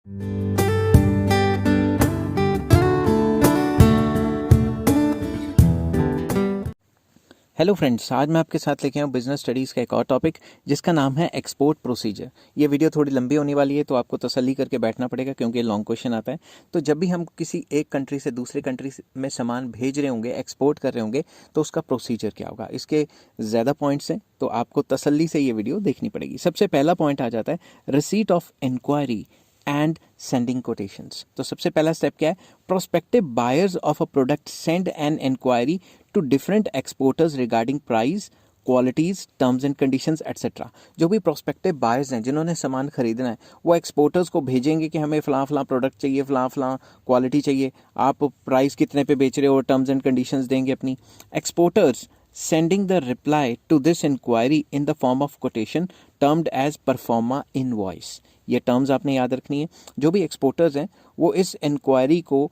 Hello friends, आज मैं आपके साथ लेके आया हूँ बिजनेस स्टडीज़ का एक और टॉपिक जिसका नाम है एक्सपोर्ट प्रोसीजर। ये वीडियो थोड़ी लंबी होने वाली है तो आपको तसल्ली करके बैठना पड़ेगा क्योंकि लॉन्ग क्वेश्चन आता है। तो जब भी हम किसी एक कंट्री से दूसरे कंट्री में सामान भेज रहे होंगे, एक्सपोर्ट कर रहे होंगे, तो उसका प्रोसीजर क्या होगा, इसके ज़्यादा पॉइंट्स हैं तो आपको तसल्ली से ये वीडियो देखनी पड़ेगी। सबसे पहला पॉइंट आ जाता है receipt of inquiry and sending quotations. तो सबसे पहला स्टेप क्या है? Prospective buyers of a product send an inquiry to different exporters regarding price, qualities, terms and conditions etcetera. जो भी प्रोस्पेक्टिव बायर्स हैं जिन्होंने सामान खरीदना है, वो एक्सपोर्टर्स को भेजेंगे कि हमें फ़लाँ फ़लाँ प्रोडक्ट चाहिए, फ़लाँ फ़लाँ क्वालिटी चाहिए, आप प्राइस कितने पे बेच रहे हो, टर्म्स एंड कंडीशंस देंगे अपनी। Exporters sending the reply to this inquiry in the form of quotation termed as performa invoice। ये टर्म्स आपने याद रखनी है। जो भी एक्सपोर्टर्स हैं वो इस इंक्वायरी को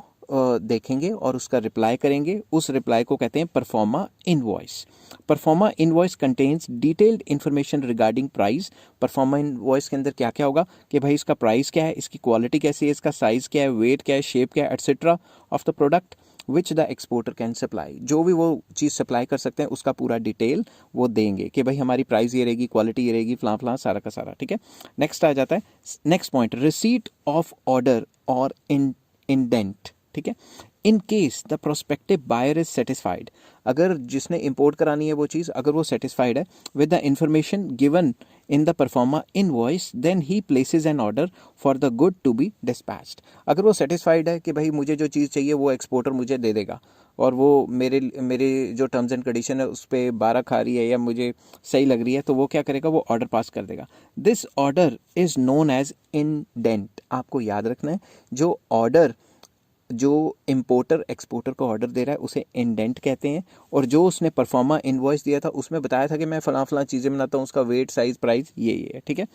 देखेंगे और उसका रिप्लाई करेंगे। उस रिप्लाई को कहते हैं proforma invoice. Proforma invoice contains detailed information regarding price. Proforma invoice के अंदर क्या क्या होगा कि भाई इसका प्राइस क्या है, इसकी क्वालिटी कैसी है, इसका साइज़ क्या है, वेट क्या है, शेप क्या है, etcetera of the product which the exporter can supply. जो भी वो चीज़ सप्लाई कर सकते हैं उसका पूरा डिटेल वो देंगे कि भाई हमारी प्राइस ये रहेगी, क्वालिटी ये रहेगी, फलां फलां सारा का सारा। ठीक है, नेक्स्ट आ जाता है next point, receipt of order और इंडेंट। ठीक है, in case the prospective buyer is satisfied. अगर जिसने इंपोर्ट करानी है वो चीज़ अगर वो सेटिस्फाइड है with the information given in the proforma invoice, then he places an order for the good to be dispatched. अगर वो सेटिस्फाइड है कि भाई मुझे जो चीज़ चाहिए वो एक्सपोर्टर मुझे दे देगा और वो मेरे जो टर्म्स एंड कंडीशन है उस पर बारह खा रही है या मुझे सही लग रही है, तो वो क्या करेगा, वो ऑर्डर पास कर देगा। This order is known as indent. आपको याद रखना है, जो ऑर्डर जो इंपोर्टर एक्सपोर्टर को ऑर्डर दे रहा है उसे इंडेंट कहते हैं, और जो उसने परफॉर्मा इनवॉइस दिया था उसमें बताया था कि मैं फलां फलां चीज़ें बनाता हूँ, उसका वेट, साइज, प्राइस ये है। ठीक है,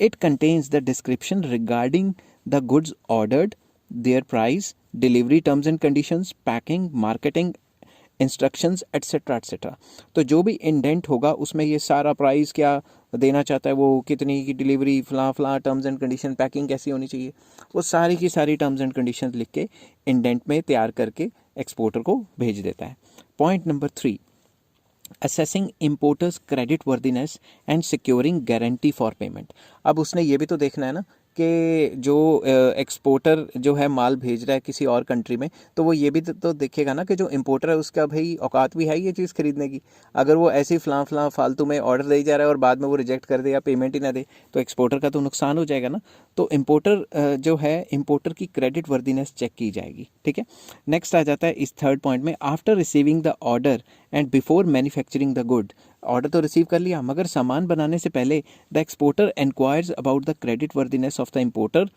it contains the description regarding the goods ordered, there price, delivery terms and conditions, packing, marketing instructions etcetera etcetera. तो जो भी इंडेंट होगा उसमें ये सारा प्राइस क्या देना चाहता है, वो कितनी की डिलीवरी, फलां फलां टर्म्स एंड कंडीशन, पैकिंग कैसी होनी चाहिए, वो सारी की सारी टर्म्स एंड कंडीशन लिख के इंडेंट में तैयार करके एक्सपोर्टर को भेज देता है। Point number 3, assessing importers credit worthiness and securing guarantee for payment. अब उसने ये भी तो देखना है ना कि जो एक्सपोर्टर जो है माल भेज रहा है किसी और कंट्री में, तो वो ये भी तो देखेगा ना कि जो इंपोर्टर है उसका भाई औकात भी है ये चीज़ खरीदने की। अगर वो ऐसे ही फलां फलां फालतू में ऑर्डर दे जा रहा है और बाद में वो रिजेक्ट कर दे या पेमेंट ही ना दे, तो एक्सपोर्टर का तो नुकसान हो जाएगा ना। तो इंपोर्टर जो है, इंपोर्टर की क्रेडिट वर्दीनेस चेक की जाएगी। ठीक है, नेक्स्ट आ जाता है इस थर्ड पॉइंट में, after receiving the order and before manufacturing the good. Order तो रिसीव कर लिया मगर सामान बनाने से पहले the exporter inquires about the credit worthiness of the importer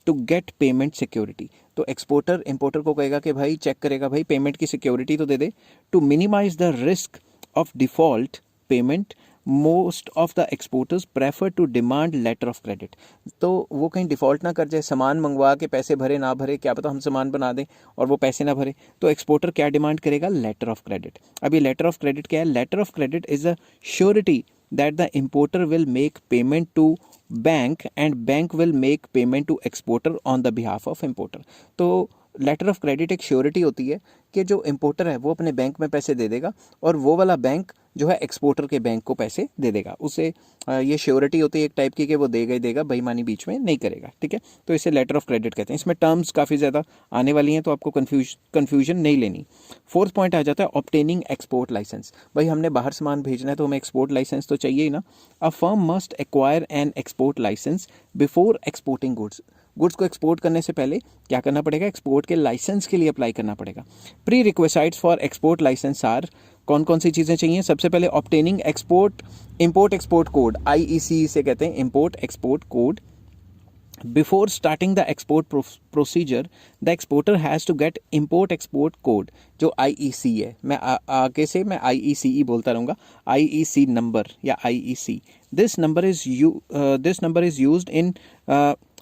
to get payment security. तो एक्सपोर्टर इंपोर्टर को कहेगा कि भाई चेक करेगा, भाई पेमेंट की सिक्योरिटी तो दे दे। To minimize the risk of default payment, most of the exporters prefer to demand letter of credit. तो वो कहीं डिफ़ॉल्ट ना कर जाए, सामान मंगवा के पैसे भरे ना भरे, क्या पता हम सामान बना दें और वो पैसे ना भरे, तो एक्सपोर्टर क्या डिमांड करेगा, लेटर ऑफ क्रेडिट। अब ये लेटर ऑफ क्रेडिट क्या है? Letter of credit is a surety that the importer will make payment to bank and bank will make payment to exporter on the behalf of importer. तो letter of credit एक surety होती है कि जो importer है वो अपने bank में पैसे दे देगा और वो वाला बैंक जो है एक्सपोर्टर के बैंक को पैसे दे देगा। उसे ये श्योरिटी होती है एक टाइप की कि वो देगा ही देगा, बेईमानी बीच में नहीं करेगा। ठीक है, तो इसे लेटर ऑफ क्रेडिट कहते हैं। इसमें टर्म्स काफ़ी ज़्यादा आने वाली हैं तो आपको कन्फ्यूजन नहीं लेनी। फोर्थ पॉइंट आ जाता है ऑब्टेनिंग एक्सपोर्ट लाइसेंस। भाई हमने बाहर सामान भेजना है तो हमें एक्सपोर्ट लाइसेंस तो चाहिए ही ना। A firm must acquire an export licence before exporting goods. Goods को एक्सपोर्ट करने से पहले क्या करना पड़ेगा, एक्सपोर्ट के लाइसेंस के लिए अप्लाई करना पड़ेगा। Prerequisites for export licence are, कौन कौन सी चीज़ें चाहिए? सबसे पहले obtaining import export code, IEC से कहते हैं, import export code. Before starting the export procedure the exporter has to get import export code, जो IEC है। मैं आगे से मैं IECE बोलता रहूँगा, IEC नंबर या IEC। This number is used in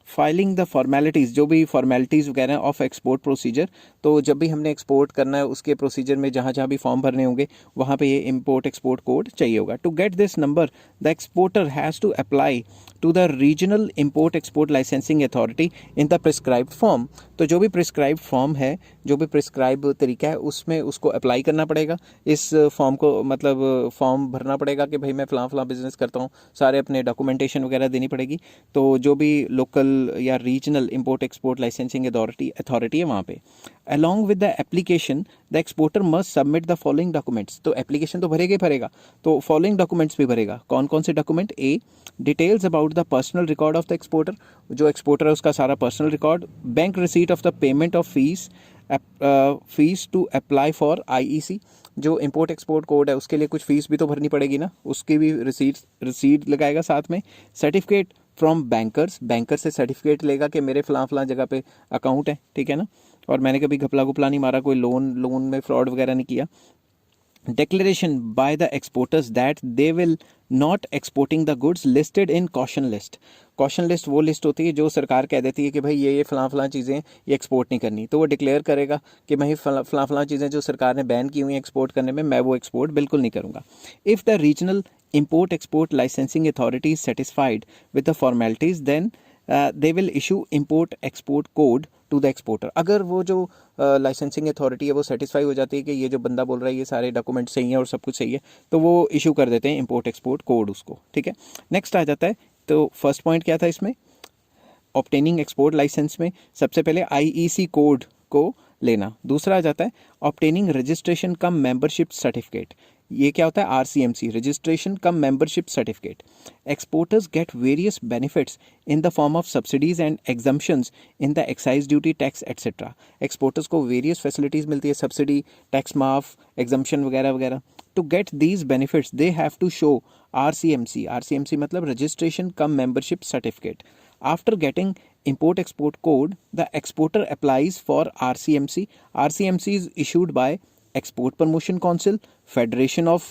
filing the formalities, जो भी फॉर्मेलिटीज़ वगैरह ऑफ एक्सपोर्ट प्रोसीजर, तो जब भी हमने एक्सपोर्ट करना है उसके प्रोसीजर में जहाँ जहाँ भी फॉर्म भरने होंगे वहाँ पे ये इम्पोर्ट एक्सपोर्ट कोड चाहिए होगा. To get this number the exporter has to apply to the regional import export licensing authority in the prescribed form. तो जो भी प्रिस्क्राइब्ड फॉर्म है, जो भी प्रिस्क्राइब तरीका है, उसमें उसको अप्लाई करना पड़ेगा. इस फॉर्म को मतलब फॉर्म भरना पड़ेगा कि भाई मैं फ़लाँ बिज़नेस करता हूँ, सारे अपने डॉक्यूमेंटेशन वगैरह देनी पड़ेगी. तो जो भी लोकल या regional import export licensing authority है वहाँ पे, along with the application the exporter must submit the following documents. तो एप्लीकेशन तो भरेगा ही भरेगा, तो फॉलोइंग डॉक्यूमेंट्स भी भरेगा. कौन कौन से document? A, details about the personal record of the exporter, जो एक्सपोर्टर है उसका सारा personal record. Bank receipt of the payment of fees to apply for IEC, जो इम्पोर्ट एक्सपोर्ट कोड है उसके लिए कुछ फीस भी तो भरनी पड़ेगी ना, उसकी भी रिसीट लगाएगा साथ में. सर्टिफिकेट फ्रॉम बैंकर्स, बैंकर से सर्टिफिकेट लेगा कि मेरे फलां जगह पे अकाउंट है, ठीक है ना, और मैंने कभी घपला गुपला नहीं मारा, कोई लोन में फ्रॉड वगैरह नहीं किया. Declaration by the exporters that they will not exporting the goods listed in caution list. Caution list वो लिस्ट होती है जो सरकार कह देती है कि भाई ये फलां चीज़ें ये एक्सपोर्ट नहीं करनी, तो वो डिक्लेयर करेगा कि भाई फलां चीज़ें जो सरकार ने बैन की हुई हैं एक्सपोर्ट करने में, मैं वो एक्सपोर्ट बिल्कुल नहीं करूँगा. If the regional import export licensing authority is satisfied with the formalities then they will issue import export code to the exporter. अगर वो जो लाइसेंसिंग अथॉरिटी है वो सेटिस्फाई हो जाती है कि ये जो बंदा बोल रहा है ये सारे डॉक्यूमेंट सही हैं और सब कुछ सही है, तो वो इशू कर देते हैं इम्पोर्ट एक्सपोर्ट कोड उसको, ठीक है. नेक्स्ट आ जाता है, तो फर्स्ट पॉइंट क्या था इसमें, ऑब्टेनिंग एक्सपोर्ट लाइसेंस में सबसे पहले IEC कोड को लेना. दूसरा आ जाता है obtaining registration cum membership certificate. ये क्या होता है? RCMC, registration cum membership certificate. Exporters get various benefits in the form of subsidies and exemptions in the excise duty tax etcetera. Exporters को वेरियस फैसिलिटीज़ मिलती है, सब्सिडी, टैक्स माफ, exemption वगैरह वगैरह. To get these benefits they have to show RCMC मतलब registration cum membership certificate. After getting import export code, the exporter applies for RCMC. RCMC is issued by Export Promotion Council, Federation of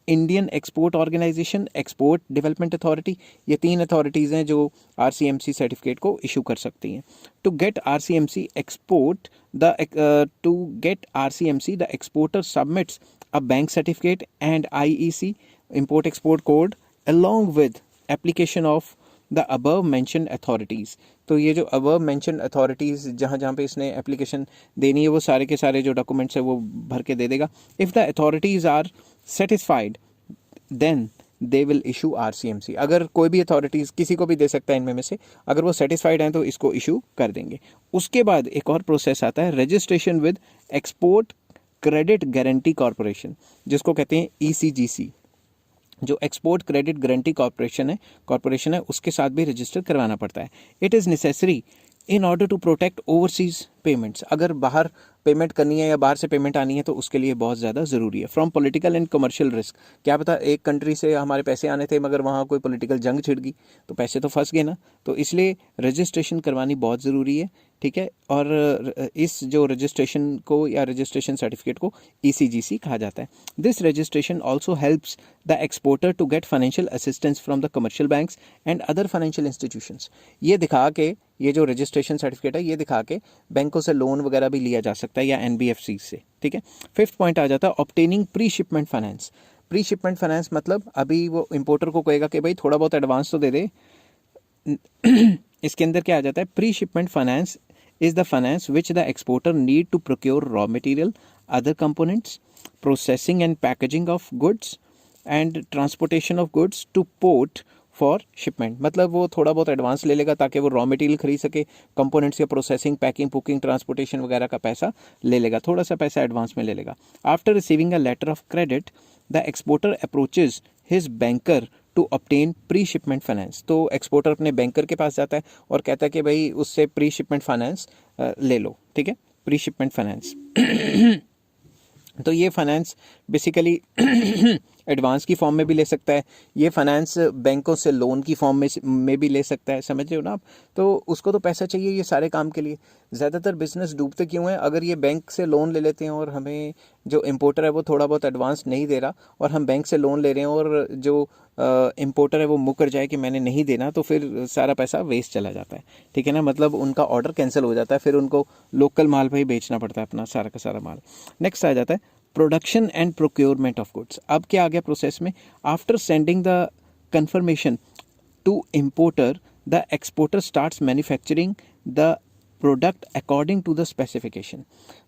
Indian Export Organization, Export Development Authority. ये 3 authorities हैं जो RCMC certificate को issue कर सकती हैं. To get RCMC the exporter submits a bank certificate and IEC import export code along with application of the above mention authorities. तो ये जो अबव मैंशन अथॉरिटीज़ जहाँ जहाँ पे इसने एप्लीकेशन देनी है वो सारे के सारे जो डॉक्यूमेंट्स है वो भर के दे देगा. If the authorities are satisfied then they will issue RCMC. अगर कोई भी अथॉरिटीज़ किसी को भी दे सकता है इनमें में से, अगर वो सेटिस्फाइड हैं तो इसको इशू कर देंगे. उसके बाद एक और प्रोसेस आता है, registration with export credit guarantee corporation, जिसको कहते हैं ECGC. जो एक्सपोर्ट क्रेडिट गारंटी कॉरपोरेशन है उसके साथ भी रजिस्टर करवाना पड़ता है. It is necessary in order to protect overseas payments. अगर बाहर पेमेंट करनी है या बाहर से पेमेंट आनी है तो उसके लिए बहुत ज़्यादा ज़रूरी है. From political and commercial risk, क्या पता एक कंट्री से हमारे पैसे आने थे मगर वहाँ कोई पॉलिटिकल जंग छिड़ गई तो पैसे तो फंस गए ना, तो इसलिए रजिस्ट्रेशन करवानी बहुत ज़रूरी है, ठीक है. और इस जो रजिस्ट्रेशन को या रजिस्ट्रेशन सर्टिफिकेट को ECGC कहा जाता है. This registration also helps the exporter to get financial assistance from the commercial banks and other financial institutions. ये दिखा के, ये जो रजिस्ट्रेशन सर्टिफिकेट है ये दिखा के बैंकों से लोन वगैरह भी लिया जा सकता है या NBFC से, ठीक है. फिफ्थ पॉइंट आ जाता है obtaining pre shipment finance. Pre shipment finance मतलब अभी वो इंपोर्टर को कहेगा कि भाई थोड़ा बहुत एडवांस तो दे दे. इसके अंदर क्या आ जाता है, pre shipment finance is the finance which the exporter need to procure raw material, other components, processing and packaging of goods and transportation of goods to port for shipment. मतलब वो थोड़ा बहुत एडवांस ले लेगा ताकि वो रॉ मटेरियल खरीद सके, कंपोनेंट्स या प्रोसेसिंग, पैकिंग, बुकिंग, ट्रांसपोर्टेशन वगैरह का पैसा ले लेगा, थोड़ा सा पैसा एडवांस में ले लेगा. After receiving a letter of credit the exporter approaches his banker to obtain pre shipment finance. तो एक्सपोर्टर अपने बैंकर के पास जाता है और कहता है कि भाई उससे प्री शिपमेंट फाइनेंस ले लो, ठीक है, प्री शिपमेंट फाइनेंस. तो ये फाइनेंस बेसिकली एडवांस की फॉर्म में भी ले सकता है, ये फाइनेंस बैंकों से लोन की फॉर्म में भी ले सकता है, समझ रहे हो ना आप। तो उसको तो पैसा चाहिए ये सारे काम के लिए। ज़्यादातर बिजनेस डूबते क्यों हैं? अगर ये बैंक से लोन ले लेते हैं और हमें जो इम्पोर्टर है वो थोड़ा बहुत एडवांस नहीं दे रहा और हम बैंक से लोन ले रहे हैं और जो इम्पोर्टर है वो मुकर जाए कि मैंने नहीं देना, तो फिर सारा पैसा वेस्ट चला जाता है, ठीक है ना। मतलब उनका ऑर्डर कैंसिल हो जाता है, फिर उनको लोकल माल पे ही बेचना पड़ता है अपना सारा का सारा माल। नेक्स्ट आ जाता है production and procurement of goods. अब क्या आ गया प्रोसेस में? After sending the confirmation to importer, the exporter starts manufacturing the product according to the specification.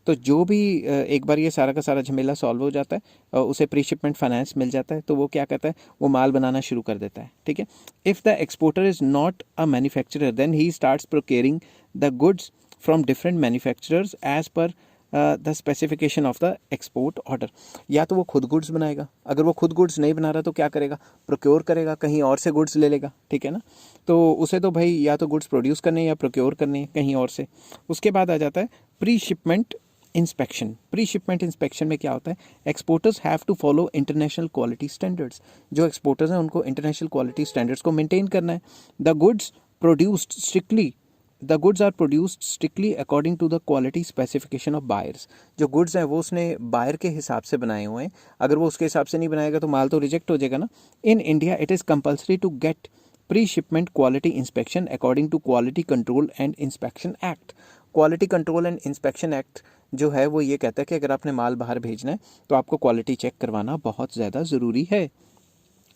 तो जो भी एक बार ये सारा का सारा झमेला सॉल्व हो जाता है, उसे प्री शिपमेंट फाइनेंस मिल जाता है, तो वो क्या कहता है, वो माल बनाना शुरू कर देता है, ठीक है। If the exporter is not a manufacturer then he starts procuring the goods from different manufacturers as per the specification of the export order. या तो वो खुद गुड्स बनाएगा, अगर वो खुद गुड्स नहीं बना रहा तो क्या करेगा, प्रोक्योर करेगा, कहीं और से गुड्स ले लेगा, ठीक है ना। तो उसे तो भाई या तो गुड्स प्रोड्यूस करने या प्रोक्योर करने कहीं और से। उसके बाद आ जाता है pre shipment inspection. Pre shipment inspection में क्या होता है, exporters have to follow international quality standards. जो एक्सपोर्टर्स हैं उनको इंटरनेशनल क्वालिटी स्टैंडर्ड्स को मेंटेन करना है। The goods produced strictly the goods are produced strictly according to the quality specification of buyers. जो गुड्स हैं वो उसने बायर के हिसाब से बनाए हुए हैं, अगर वो उसके हिसाब से नहीं बनाएगा तो माल तो रिजेक्ट हो जाएगा ना। In India it is compulsory to get pre shipment quality inspection according to quality control and inspection act. Quality control and inspection act जो है वो ये कहता है कि अगर आपने माल बाहर भेजना है तो आपको क्वालिटी चेक करवाना बहुत ज़्यादा ज़रूरी है।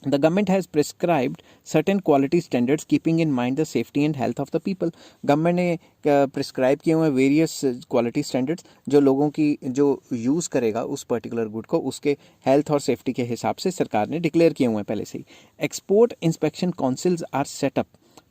The government has prescribed certain quality standards keeping in mind the safety and health of the people. Government ने प्रिस्क्राइब किए हुए वेरियस क्वालिटी स्टैंडर्ड्स जो लोगों की जो यूज़ करेगा उस पर्टिकुलर गुड को उसके हेल्थ और सेफ्टी के हिसाब से सरकार ने डिक्लेयर किए हुए हैं पहले से ही। Export inspection councils are set up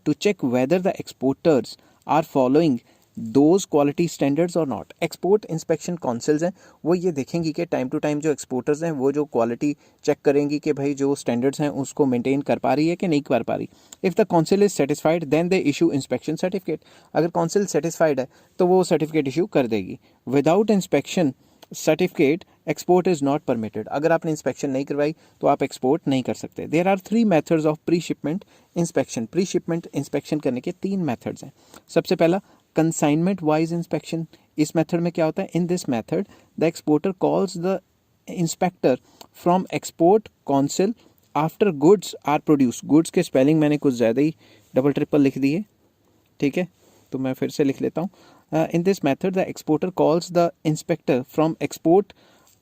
to check whether the exporters are following those quality standards और नॉट। एक्सपोर्ट इंस्पेक्शन काउंसिल्स हैं वो ये देखेंगी कि टाइम टू टाइम जो एक्सपोर्टर्स हैं वो जो क्वालिटी चेक करेंगी कि भाई जो स्टैंडर्ड्स हैं उसको मेंटेन कर पा रही है कि नहीं कर पा रही। If the council is satisfied then they issue inspection certificate. अगर काउंसिल सेटिस्फाइड है तो वो सर्टिफिकेट इशू कर देगी। Without inspection certificate export is not permitted. अगर आपने इंस्पेक्शन नहीं करवाई तो आप एक्सपोर्ट नहीं कर सकते। There are 3 methods of pre shipment inspection. Pre shipment inspection करने के 3 मेथड्स हैं। सबसे पहला कंसाइनमेंट वाइज इंस्पेक्शन। इस मेथड में क्या होता है, in this method the exporter calls the inspector from export council after goods are produce. Goods के स्पेलिंग मैंने कुछ ज़्यादा ही डबल ट्रिपल लिख दिए, ठीक है, तो मैं फिर से लिख लेता हूँ। In this method the exporter calls the inspector from export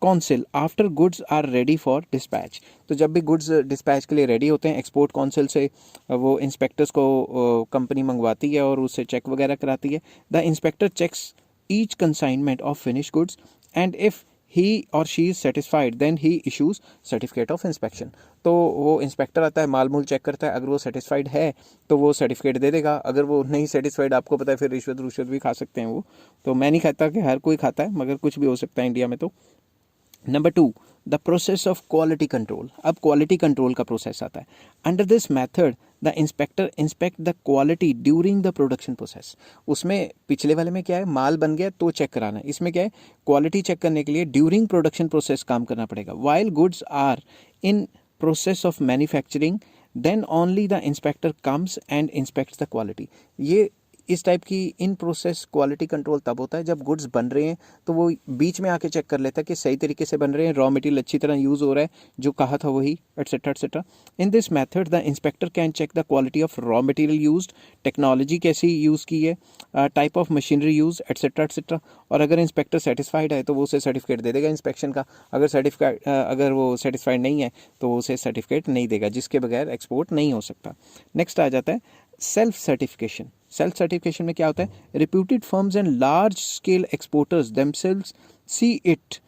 council after goods are ready for dispatch. तो जब भी गुड्स डिस्पैच के लिए रेडी होते हैं एक्सपोर्ट काउंसिल से वो इंस्पेक्टर्स को कंपनी मंगवाती है और उससे चेक वगैरह कराती है। The inspector checks each consignment of finish goods and if he or she is satisfied then he issues certificate of inspection. तो वो इंस्पेक्टर आता है, माल मूल चेक करता है, अगर वो सेटिस्फाइड है तो वो सर्टिफिकेट दे देगा। अगर वो नहीं सेटिस्फाइड, आपको पता है फिर रिश्वत भी खा सकते हैं वो, तो मैं नहीं खाता कि हर कोई खाता है, मगर कुछ भी हो सकता है इंडिया में। तो number 2 the process of quality control. अब क्वालिटी कंट्रोल का प्रोसेस आता है। Under this method the inspector inspect the quality during the production process. उसमें पिछले वाले में क्या है, माल बन गया तो चेक कराना है, इसमें क्या है, क्वालिटी चेक करने के लिए ड्यूरिंग प्रोडक्शन प्रोसेस काम करना पड़ेगा। While goods are in process of manufacturing then only the inspector comes and inspects the quality. ये इस टाइप की इन प्रोसेस क्वालिटी कंट्रोल तब होता है जब गुड्स बन रहे हैं, तो वो बीच में आके चेक कर लेता है कि सही तरीके से बन रहे हैं, रॉ मटेरियल अच्छी तरह यूज़ हो रहा है, जो कहा था वही, etcetera etcetera. In this method the inspector can check the quality of raw material used, technology कैसी यूज़ की है, type of machinery use, etcetera etcetera. और अगर इंस्पेक्टर सेटिस्फाइड है तो वो उसे सर्टिफिकेट दे देगा इंस्पेक्शन का। अगर वो सेटिस्फाइड नहीं है तो वो उसे सर्टिफिकेट नहीं देगा, जिसके बगैर एक्सपोर्ट नहीं हो सकता। नेक्स्ट आ जाता है सेल्फ सर्टिफिकेशन। सेल्फ सर्टिफिकेशन में क्या होता है, reputed firms and large scale exporters themselves see it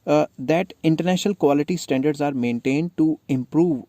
that international quality standards are maintained to improve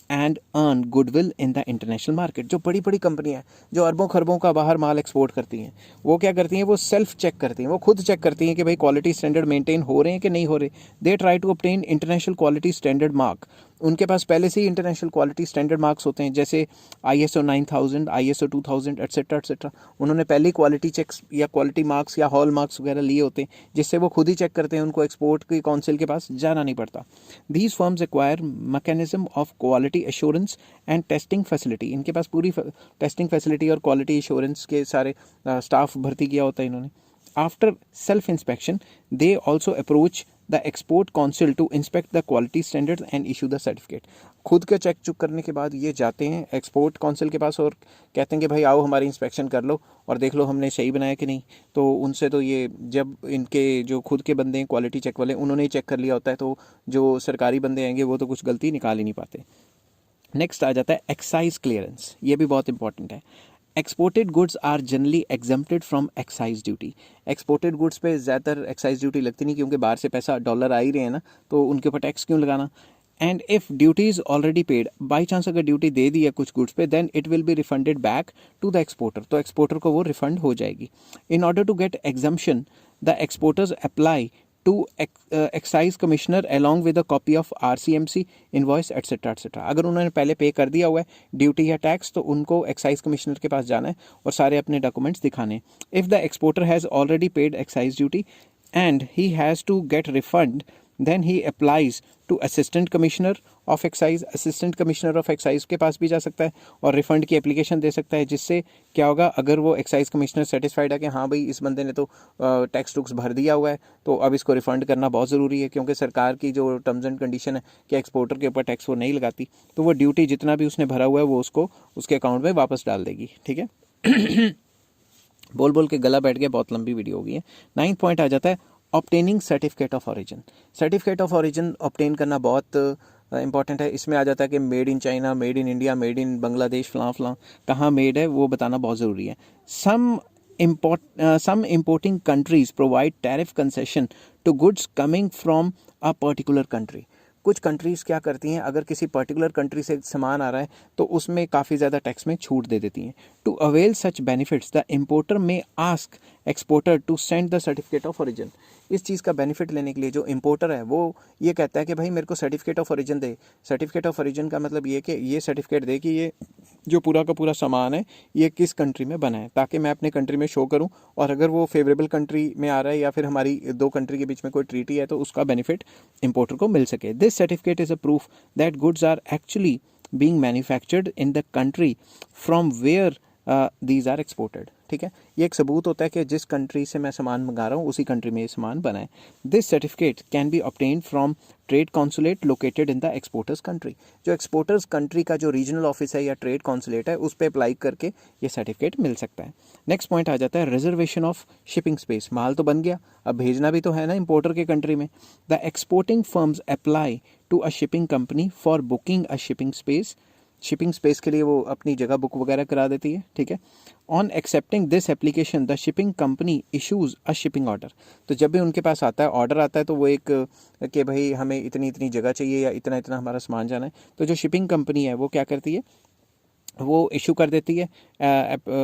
and earn goodwill in the international market. जो बड़ी बड़ी कंपनियां हैं जो अरबों खरबों का बाहर माल एक्सपोर्ट करती हैं, वो क्या करती हैं, वो सेल्फ चेक करती हैं, वो खुद चेक करती हैं कि भाई क्वालिटी स्टैंडर्ड मेंटेन हो रहे हैं कि नहीं हो रहे। They try to obtain international quality standard mark. उनके पास पहले से ही इंटरनेशनल क्वालिटी स्टैंडर्ड मार्क्स होते हैं, जैसे ISO 9000, ISO 2000 एट्सेट्रा एट्सेट्रा। उन्होंने पहले ही क्वालिटी चेक्स या क्वालिटी मार्क्स या हॉल मार्क्स वगैरह लिए होते हैं, जिससे वो खुद ही चेक करते हैं, उनको एक्सपोर्ट की काउंसिल के पास जाना नहीं पड़ता। These firms acquire mechanism of quality assurance and testing facility. इनके पास पूरी टेस्टिंग फैसिलिटी और क्वालिटी एश्योरेंस के सारे स्टाफ भर्ती किया होता है इन्होंने। After self-inspection, they also approach the export council to inspect the quality standards and issue the certificate. खुद का चेक चुक करने के बाद ये जाते हैं एक्सपोर्ट काउंसिल के पास और कहते हैं कि भाई आओ हमारी इंस्पेक्शन कर लो और देख लो हमने सही बनाया कि नहीं। तो उनसे तो ये जब इनके जो खुद के बंदे हैं क्वालिटी चेक वाले, उन्होंने ही चेक कर लिया होता है, तो जो सरकारी बंदे आएंगे वो तो कुछ गलती निकाल ही नहीं पाते। नेक्स्ट आ जाता है एक्साइज क्लियरेंस। ये भी बहुत इंपॉर्टेंट है। Exported goods are generally exempted from excise duty. Exported goods पे ज़्यादातर एक्साइज ड्यूटी लगती नहीं, क्योंकि बाहर से पैसा डॉलर आ ही रहे हैं ना, तो उनके ऊपर टैक्स क्यों लगाना। And if duty is already paid, by chance अगर ड्यूटी दे दी है कुछ गुड्स पे, then it will be refunded back to the exporter, तो एक्सपोर्टर को वो रिफंड हो जाएगी। In order to get exemption, the exporters apply to excise commissioner along with a copy of RCMC invoice etcetera etcetera. अगर उन्होंने पहले पे कर दिया हुआ है ड्यूटी या टैक्स, तो उनको एक्साइज कमिश्नर के पास जाना है और सारे अपने डॉक्यूमेंट्स दिखाने। If the exporter has already paid excise duty and he has to get refund, then he applies to assistant commissioner of excise. Assistant commissioner of excise के पास भी जा सकता है और रिफंड की एप्लीकेशन दे सकता है, जिससे क्या होगा, अगर वो एक्साइज कमिश्नर सेटिस्फाइड है कि हाँ भाई इस बंदे ने तो टैक्स टुक्स भर दिया हुआ है, तो अब इसको रिफंड करना बहुत ज़रूरी है, क्योंकि सरकार की जो टर्म्स एंड कंडीशन है कि एक्सपोर्टर के ऊपर टैक्स वो नहीं लगाती, तो वो ड्यूटी जितना भी उसने भरा हुआ है वो उसको उसके अकाउंट में वापस डाल देगी। ठीक है। बोल बोल के गला बैठ गया, बहुत लंबी वीडियो हो गई है। 9th पॉइंट आ जाता है obtaining certificate of origin. Certificate of origin obtain करना बहुत इंपॉर्टेंट है। इसमें आ जाता है कि made in China, made in India, made in Bangladesh, फलां फलां कहाँ मेड है वो बताना बहुत ज़रूरी है। सम importing countries provide tariff concession to goods coming from a particular country. कुछ कंट्रीज़ क्या करती हैं, अगर किसी पर्टिकुलर कंट्री से सामान आ रहा है तो उसमें काफ़ी ज़्यादा टैक्स में छूट दे देती हैं। To avail such benefits the importer may ask exporter to send the certificate of origin. इस चीज़ का बेनिफिट लेने के लिए जो इम्पोर्टर है वो ये कहता है कि भाई मेरे को certificate of origin they. Certificate of origin का मतलब ये कि ये सर्टिफिकेट दे कि ये जो पूरा का पूरा सामान है ये किस कंट्री में बना है, ताकि मैं अपने कंट्री में शो करूं, और अगर वो फेवरेबल कंट्री में आ रहा है या फिर हमारी दो कंट्री के बीच में कोई ट्रीटी है तो उसका बेनिफिट इंपोर्टर को मिल सके। This certificate is a proof that goods are actually being manufactured in the country from where these are exported. ठीक है, ये एक सबूत होता है कि जिस कंट्री से मैं सामान मंगा रहा हूँ उसी कंट्री में ये सामान बना है। This certificate can be obtained from trade consulate located in the exporters country. जो एक्सपोर्टर्स कंट्री का जो रीजनल ऑफिस है या ट्रेड कॉन्सुलेट है उस पर अप्लाई करके ये सर्टिफिकेट मिल सकता है। नेक्स्ट पॉइंट आ जाता है रिजर्वेशन ऑफ शिपिंग स्पेस। माल तो बन गया, अब भेजना भी तो है ना इंपोर्टर के कंट्री में। The exporting firms apply to a shipping company for booking a shipping space. Shipping space के लिए वो अपनी जगह बुक वगैरह करा देती है। ठीक है, on accepting this application the shipping company issues a shipping order. तो जब भी उनके पास आता है ऑर्डर आता है तो वो एक कि भाई हमें इतनी इतनी जगह चाहिए या इतना इतना हमारा सामान जाना है, तो जो शिपिंग कंपनी है वो क्या करती है, वो इशू कर देती है,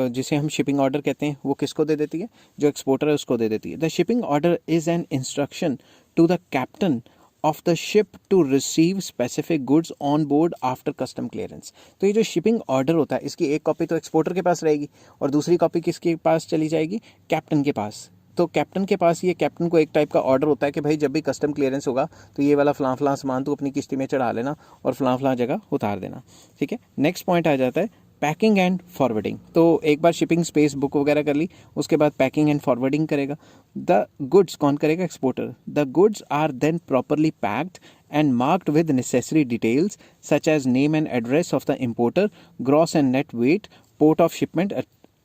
जिसे हम शिपिंग ऑर्डर कहते हैं, वो किसको दे देती है, जो एक्सपोर्टर है उसको दे देती है। The shipping order is an instruction to the captain of the ship to receive specific goods on board after custom clearance. तो ये जो शिपिंग ऑर्डर होता है इसकी एक कॉपी तो एक्सपोर्टर के पास रहेगी और दूसरी कॉपी किसके पास चली जाएगी, कैप्टन के पास। तो कैप्टन के पास, ये कैप्टन को एक टाइप का ऑर्डर होता है कि भाई जब भी कस्टम क्लियरेंस होगा तो ये वाला फलां फलां सामान तो अपनी किश्ती में चढ़ा लेना और फलां फलां जगह उतार देना। ठीक है, नेक्स्ट पॉइंट आ जाता है पैकिंग एंड फॉरवर्डिंग। तो एक बार शिपिंग स्पेस बुक वगैरह कर ली, उसके बाद पैकिंग एंड फॉरवर्डिंग करेगा। द गुड्स कौन करेगा, exporter. The goods are then properly packed and marked with necessary details such as name and address of the importer, gross and net weight, port of shipment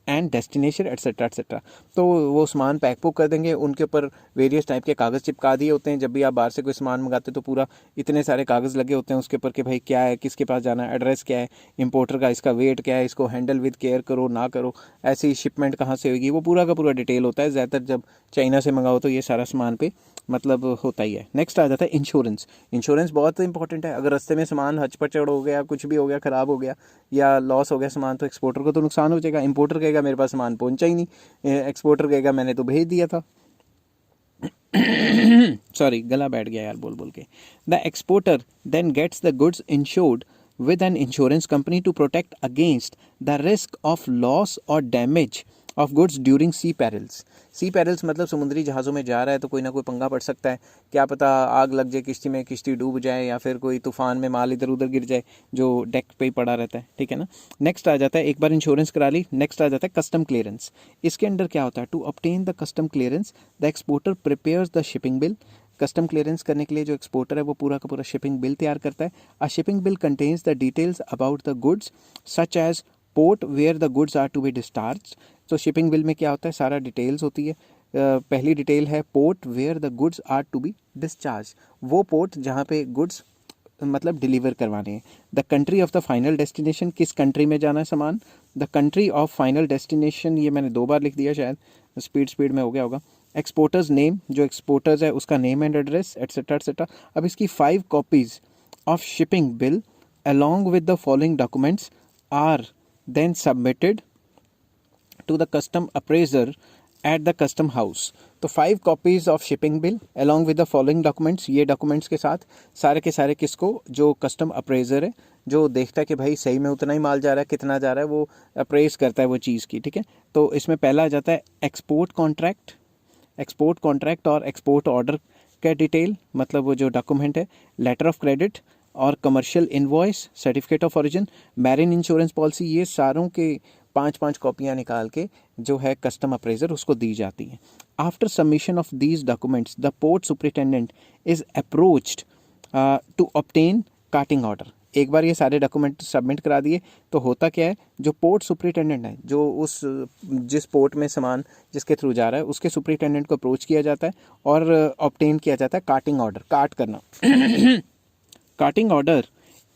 and destination etcetera etcetera. तो वो सामान pack पुक कर देंगे, उनके ऊपर various type के कागज़ चिपका दिए होते हैं। जब भी आप बाहर से कोई सामान मंगाते तो पूरा इतने सारे कागज़ लगे होते हैं उसके ऊपर कि भाई क्या है, किसके पास जाना है, एड्रेस क्या है, इंपोर्टर का, इसका वेट क्या है, इसको हैंडल विद केयर करो ना करो, ऐसी शिपमेंट कहाँ से होगी, वो पूरा का पूरा डिटेल होता है। ज़्यादातर जब चाइना से मंगाओ तो ये सारा सामान पे मतलब होता ही है। नेक्स्ट आ जाता है इंश्योरेंस। इंश्योरेंस बहुत इंपॉर्टेंट है। अगर रास्ते में सामान हचपचड़ हो गया, कुछ भी हो गया, ख़राब हो गया या लॉस हो गया सामान, तो एक्सपोर्टर को तो नुकसान हो जाएगा। इंपोर्टर कहेगा मेरे पास सामान पहुंचा ही नहीं, एक्सपोर्टर कहेगा मैंने तो भेज दिया था। सॉरी गला बैठ गया यार बोल बोल के। The exporter then gets the goods insured with an insurance company to protect against the risk of loss or damage of goods during sea perils। C perils मतलब समुद्री जहाज़ों में जा रहा है तो कोई ना कोई पंगा पड़ सकता है, क्या पता आग लग जाए किश्ती में, किश्ती डूब जाए, या फिर कोई तूफान में माल इधर उधर गिर जाए जो डेक पे ही पड़ा रहता है, ठीक है ना। नेक्स्ट आ जाता है, एक बार इंश्योरेंस करा ली, नेक्स्ट आ जाता है कस्टम क्लियरेंस। इसके अंदर क्या होता है, to obtain the custom clearance the exporter prepares the shipping bill. Custom clearance करने के लिए जो एक्सपोर्टर है वो पूरा का पूरा शिपिंग बिल तैयार करता है। A shipping bill contains the details about the goods such as port where the goods are to be discharge. तो शिपिंग बिल में क्या होता है, सारा डिटेल्स होती है। पहली डिटेल है port where the goods are to be discharge, वो पोर्ट जहाँ पे गुड्स मतलब डिलीवर करवाने हैं। The country of the final destination, किस कंट्री में जाना है सामान। The country of final destination, ये मैंने 2 बार लिख दिया शायद, स्पीड में हो गया होगा। एक्सपोर्टर्स नेम, जो एक्सपोर्टर्स है उसका name and address etcetera etcetera. अब इसकी 5 copies of shipping bill along with the following documents are then submitted to the custom appraiser at the custom house। तो 5 copies of shipping bill along with the following documents, ये documents के साथ सारे के सारे किसको, जो कस्टम अप्रेजर है, जो देखता है कि भाई सही में उतना ही माल जा रहा है, कितना जा रहा है, वो अप्रेज करता है वो चीज़ की, ठीक है। तो इसमें पहला आ जाता है एक्सपोर्ट कॉन्ट्रैक्ट। एक्सपोर्ट कॉन्ट्रैक्ट और एक्सपोर्ट ऑर्डर का डिटेल, मतलब वो जो डॉक्यूमेंट है, लेटर ऑफ क्रेडिट और commercial invoice, certificate of origin, marine insurance policy, ये सारों के 5-5 कॉपियाँ निकाल के जो है कस्टम अप्रेजर उसको दी जाती हैं। After submission of these documents the port superintendent is approached to obtain carting order. एक बार ये सारे डॉक्यूमेंट सबमिट करा दिए तो होता क्या है, जो पोर्ट सुपरिटेंडेंट है, जो उस जिस पोर्ट में सामान जिसके थ्रू जा रहा है उसके सुपरिटेंडेंट को अप्रोच किया जाता है और ऑब्टेन किया जाता है कार्टिंग ऑर्डर, काट करना। Carting order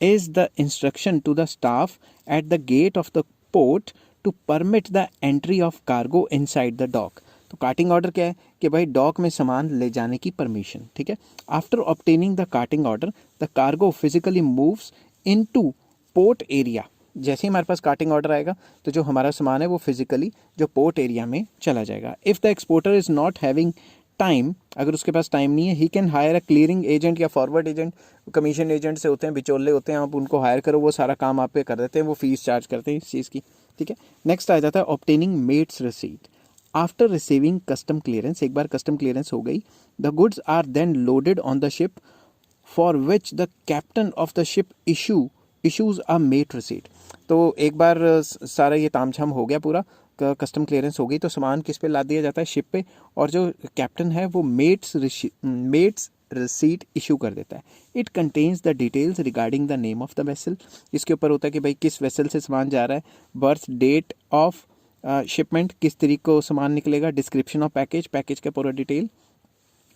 is the instruction to the staff at the gate of the port to permit the entry of cargo inside the dock. तो कार्टिंग ऑर्डर क्या है कि भाई डॉक में सामान ले जाने की परमिशन, ठीक है। After obtaining the carting order the cargo physically moves into port area. जैसे ही हमारे पास कार्टिंग ऑर्डर आएगा तो जो हमारा सामान है वो फिजिकली जो पोर्ट एरिया में चला जाएगा। If the exporter is not having time, अगर उसके पास टाइम नहीं है, he can hire a clearing agent या फॉरवर्ड एजेंट। कमीशन एजेंट से होते हैं, बिचौले होते हैं, आप उनको हायर करो, वो सारा काम आप पे कर देते हैं, वो फीस चार्ज करते हैं इस चीज़ की, ठीक है। नेक्स्ट आ जाता है obtaining mates receipt. After receiving custom clearance, एक बार कस्टम क्लियरेंस हो गई, the goods are then loaded on the ship for which the captain of the ship issues a mate receipt. तो एक बार सारा ये तामझाम हो गया, पूरा कस्टम क्लियरेंस हो गई, तो सामान किस पे लाद दिया जाता है, शिप पे, और जो कैप्टन है वो मेट्स रिसीट इशू कर देता है। It contains the details regarding the name of the vessel. इसके ऊपर होता है कि भाई किस वेसल से सामान जा रहा है, बर्थ डेट ऑफ शिपमेंट, किस तरीके को सामान निकलेगा, डिस्क्रिप्शन ऑफ पैकेज, पैकेज का पूरा detail.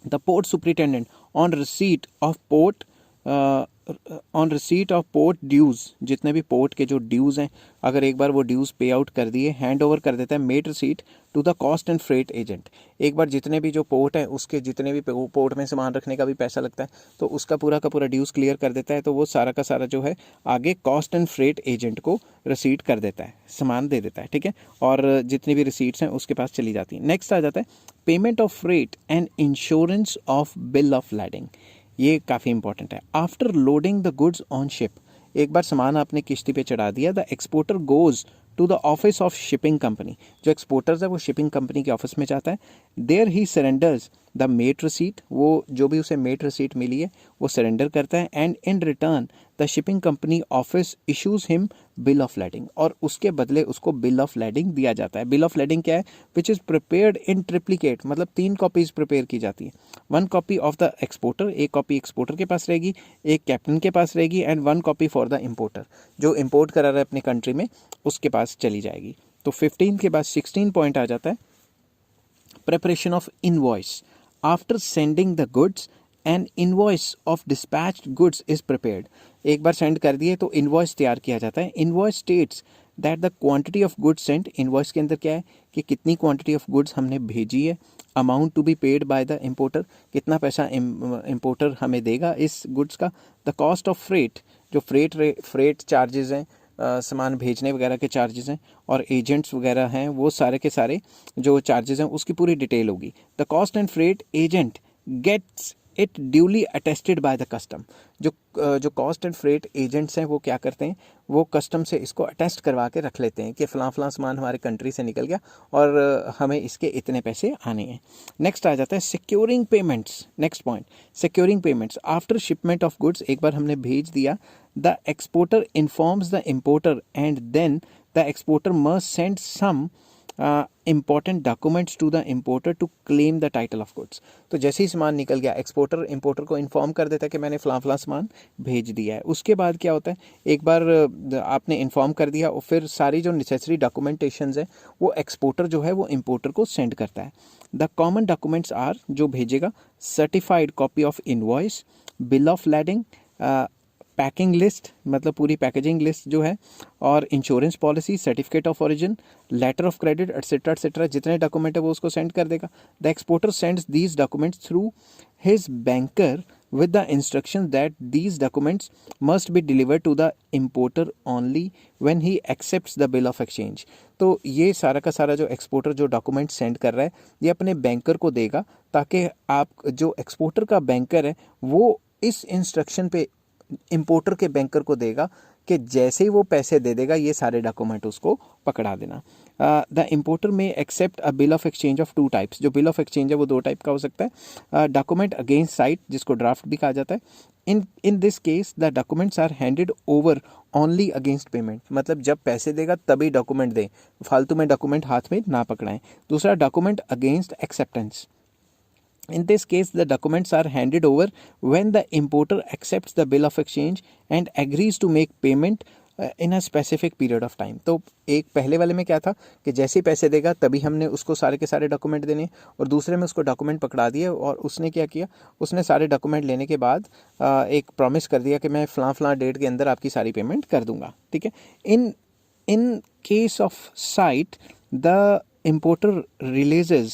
The port superintendent on receipt of port dues, जितने भी पोर्ट के जो ड्यूज़ हैं, अगर एक बार वो ड्यूज़ पे आउट कर दिए, हैंड ओवर कर देता है mate receipt to the cost and freight agent. एक बार जितने भी जो पोर्ट है उसके जितने भी पोर्ट में सामान रखने का भी पैसा लगता है तो उसका पूरा का पूरा ड्यूज़ क्लियर कर देता है, तो वो सारा का सारा जो है आगे कॉस्ट एंड फ्रेट एजेंट को रिसीट कर देता है, सामान दे देता है, ठीक है। और जितनी भी रिसीट्स हैं उसके पास चली जाती हैं। नेक्स्ट आ जाता है payment of freight and insurance of bill of lading. ये काफ़ी इंपॉर्टेंट है। After loading the goods on ship, एक बार सामान आपने किश्ती पे चढ़ा दिया, the exporter goes to the office of shipping company. जो एक्सपोर्टर्स है वो शिपिंग कंपनी के ऑफिस में जाता है। देयर ही सरेंडर्स द मेट रिसीट, वो जो भी उसे मेट रिसीट मिली है वो सरेंडर करता है। And in return the shipping company office issues him bill of lading, और उसके बदले उसको बिल ऑफ लैडिंग दिया जाता है। बिल ऑफ लैडिंग क्या है, which is prepared in triplicate, मतलब 3 कॉपीज प्रिपेयर की जाती है। 1 कॉपी ऑफ द एक्सपोर्टर, एक कॉपी एक्सपोर्टर के पास रहेगी, एक कैप्टन के पास रहेगी, and 1 copy for the importer, जो इम्पोर्ट करा रहा है अपनी कंट्री में उसके पास चली जाएगी। तो 15 के बाद 16 पॉइंट आ जाता है preparation of invoice. After sending the goods N invoice of dispatched goods is prepared. एक बार सेंड कर दिए तो इनवॉइस तैयार किया जाता है। Invoice states that the quantity of goods Saint, invoice के अंदर क्या है कि कितनी क्वांटिटी ऑफ गुड्स हमने भेजी है, amount to be paid by the importer, कितना पैसा इम्पोर्टर हमें देगा इस गुड्स का, द कॉस्ट ऑफ फ्रेट, जो फ्रेट चार्जेस हैं, सामान भेजने वगैरह के चार्जेस हैं, और एजेंट्स वगैरह हैं, वो सारे के सारे जो चार्जेस हैं उसकी पूरी डिटेल होगी। The cost and freight agent gets it duly attested by the custom. जो कॉस्ट एंड फ्रेट एजेंट्स हैं वो क्या करते हैं, वो कस्टम से इसको अटेस्ट करवा के रख लेते हैं कि फ़लाँ सामान हमारे कंट्री से निकल गया और हमें इसके इतने पैसे आने हैं। नेक्स्ट आ जाता है securing payments. Next point, securing payments after shipment of goods. एक बार हमने भेज दिया, the exporter informs the importer and then the exporter must send some important documents to the importer to claim the title of goods। तो जैसे ही सामान निकल गया, एक्सपोर्टर इंपोर्टर को इन्फॉर्म कर देता है कि मैंने फ़लाँ सामान भेज दिया है। उसके बाद क्या होता है, एक बार आपने इन्फॉर्म कर दिया और फिर सारी जो नेसेसरी डॉक्यूमेंटेशंस है वो एक्सपोर्टर जो है वो इंपोर्टर को सेंड करता है। द कॉमन डॉक्यूमेंट्स आर, जो भेजेगा, certified copy of invoice, bill of lading, packing list मतलब पूरी पैकेजिंग लिस्ट जो है, और insurance policy, certificate of origin, letter of credit etcetera etcetera. जितने डॉक्यूमेंट है वो उसको सेंड कर देगा। The exporter sends these documents through his banker with the instruction that these documents must be delivered to the importer only when he accepts the bill of exchange। तो ये सारा का सारा जो एक्सपोर्टर जो डॉक्यूमेंट सेंड कर रहा है ये अपने बैंकर को देगा, ताकि आप जो एक्सपोर्टर का बैंकर है वो इस इंस्ट्रक्शन पे इंपोर्टर के बैंकर को देगा कि जैसे ही वो पैसे दे देगा ये सारे डॉक्यूमेंट उसको पकड़ा देना। The importer may accept a bill of exchange of two types. जो बिल ऑफ एक्सचेंज है वो दो टाइप का हो सकता है। डॉक्यूमेंट अगेंस्ट साइट, जिसको ड्राफ्ट भी कहा जाता है। In this case the documents are handed over only against payment. मतलब जब पैसे देगा तभी डॉक्यूमेंट दें, फालतू में डॉक्यूमेंट हाथ में ना पकड़ाएं। दूसरा, document against acceptance. In this case, the documents are handed over when the importer accepts the bill of exchange and agrees to make payment in a specific period of time। तो एक पहले वाले में क्या था कि जैसे ही पैसे देगा तभी हमने उसको सारे के सारे डॉक्यूमेंट देने, और दूसरे में उसको डॉक्यूमेंट पकड़ा दिए और उसने क्या किया, उसने सारे डॉक्यूमेंट लेने के बाद एक प्रॉमिस कर दिया कि मैं फ़लाँ डेट के अंदर आपकी सारी पेमेंट कर दूंगा। ठीक है। In case of site the importer releases,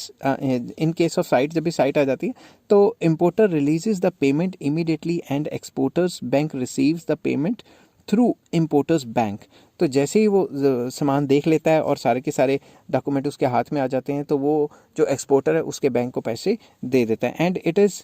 in case of site, जब भी साइट आ जाती है तो importer releases the payment immediately and exporters bank receives the payment through importers bank. तो जैसे ही वो सामान देख लेता है और सारे के सारे डॉक्यूमेंट उसके हाथ में आ जाते हैं तो वो जो एक्सपोर्टर है उसके बैंक को पैसे दे देता है, एंड इट इज़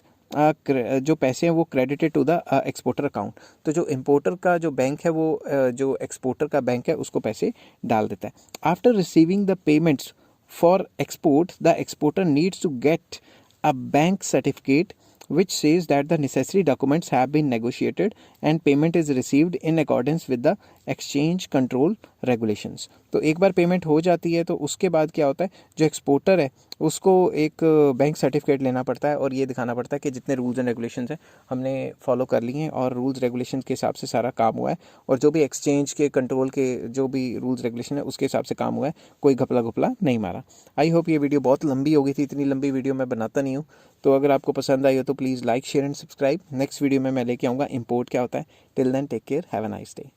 जो पैसे हैं वो credited to the exporter account. तो जो इंपोर्टर का जो बैंक है वो जो एक्सपोर्टर का बैंक है उसको पैसे डाल देता है। After receiving the payments for export, the exporter needs to get a bank certificate which says that the necessary documents have been negotiated and payment is received in accordance with the exchange control regulations। तो एक बार payment हो जाती है तो उसके बाद क्या होता है, जो एक्सपोर्टर है उसको एक बैंक सर्टिफिकेट लेना पड़ता है और ये दिखाना पड़ता है कि जितने रूल्स एंड रेगुलेशंस हैं हमने फॉलो कर लिए हैं और रूल्स रेगुलेशन के हिसाब से सारा काम हुआ है, और जो भी एक्सचेंज के कंट्रोल के जो भी रूल्स रेगुलेशन है उसके हिसाब से काम हुआ है, कोई घपला घपला नहीं मारा। आई होप ये वीडियो बहुत लंबी हो गई थी, इतनी लंबी वीडियो मैं बनाता नहीं हूँ, तो अगर आपको पसंद आई हो तो please like, share and subscribe. Next video में मैं लेके आऊँगा इंपोर्ट क्या होता है। Till then take care, have a nice day.